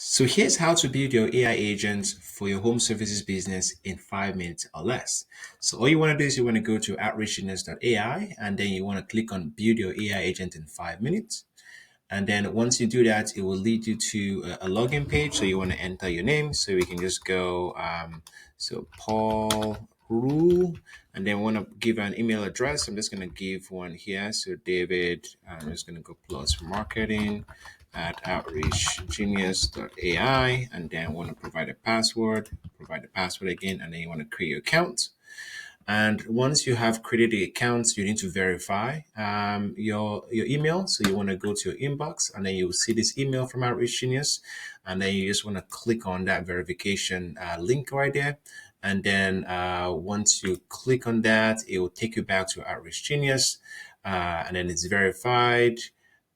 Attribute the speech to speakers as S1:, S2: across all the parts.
S1: So here's how to build your AI agent for your home services business in 5 minutes or less. So all you want to do is you want to go to OutreachGenius.ai and then you want to click on build your AI agent in 5 minutes. And then once you do that, it will lead you to a login page. So you want to enter your name. So we can just go, so Paul Rule, and then want to give an email address. I'm just going to give one here. So David, I'm just going to go plus marketing at outreachgenius.ai, and then want to provide provide the password again, and then you want to create your account. And once you have created the accounts, you need to verify your email. So you want to go to your inbox, and then you'll see this email from Outreach Genius, and then you just want to click on that verification link right there. And then once you click on that, it will take you back to Outreach Genius, and then it's verified.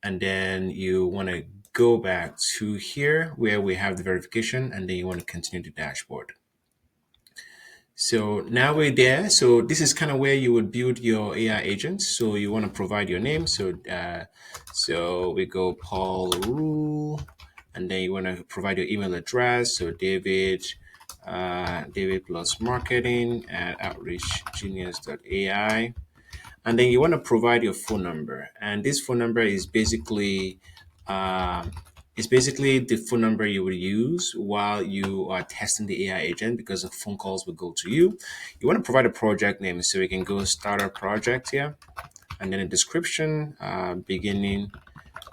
S1: And then you want to go back to here where we have the verification, and then you want to continue the dashboard. So now we're there. So this is kind of where you would build your AI agent. So you want to provide your name. So we go Paul Rule, and then you want to provide your email address. So David plus marketing at outreachgenius.ai. And then you want to provide your phone number. And this phone number is basically the phone number you will use while you are testing the AI agent, because the phone calls will go to you. You want to provide a project name, so we can go start a project here, and then a description, beginning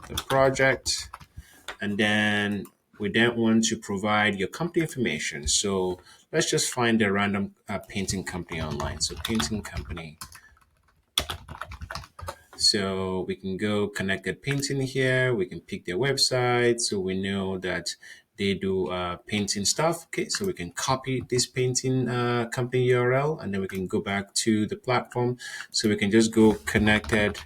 S1: the project, and then we then want to provide your company information. So let's just find a random painting company online. So painting company. So we can go connected painting here. We can pick their website. So we know that they do painting stuff. Okay, so we can copy this painting company URL, and then we can go back to the platform. So we can just go connected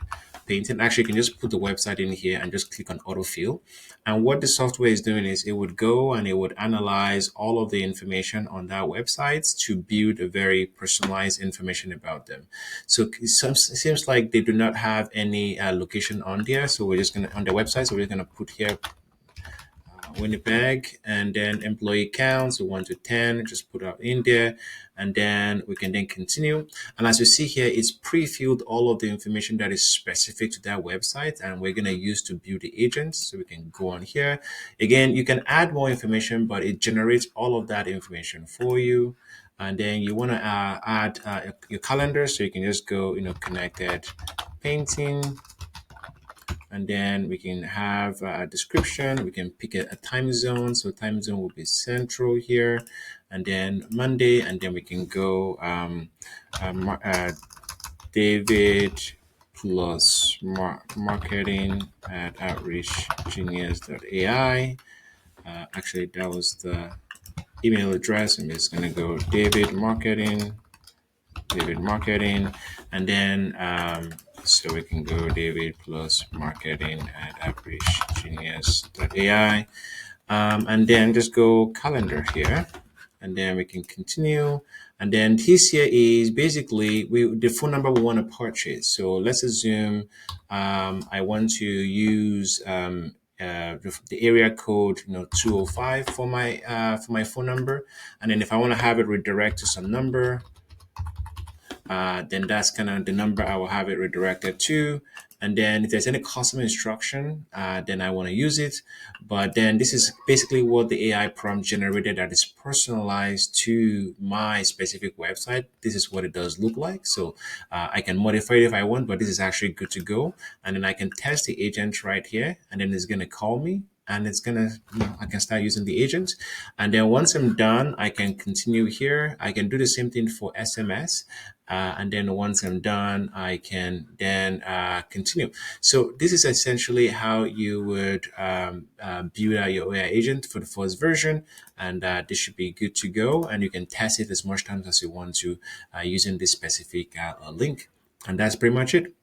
S1: painting. Actually, you can just put the website in here and just click on autofill. And what the software is doing is it would go and it would analyze all of the information on that website to build a very personalized information about them. So it seems like they do not have any location on there. So we're just going to, on the website, so we're going to put here Winnipeg, and then employee count, so 1 to 10, just put out in there, and then we can then continue. And as you see here, it's pre-filled all of the information that is specific to that website, and we're going to use to build the agents. So we can go on here. Again, you can add more information, but it generates all of that information for you. And then you want to add your calendar, so you can just go, connected painting, and then we can have a description. We can pick a time zone. So time zone will be central here, and then Monday, and then we can go David plus marketing at outreachgenius.ai. Actually, that was the email address. I'm just going to go David marketing, and then so we can go David plus marketing at outreachgenius.ai, and then just go calendar here, and then we can continue. And then this here is basically the phone number we want to purchase. So let's assume I want to use the area code 205 for my phone number, and then if I want to have it redirect to some number, then that's kind of the number I will have it redirected to. And then if there's any custom instruction, then I want to use it. But then this is basically what the AI prompt generated that is personalized to my specific website. This is what it does look like. So I can modify it if I want, but this is actually good to go. And then I can test the agent right here, and then it's going to call me, and it's gonna, I can start using the agent. And then once I'm done, I can continue here. I can do the same thing for SMS. And then once I'm done, I can then continue. So this is essentially how you would build out your AI agent for the first version. And this should be good to go. And you can test it as much times as you want to using this specific link. And that's pretty much it.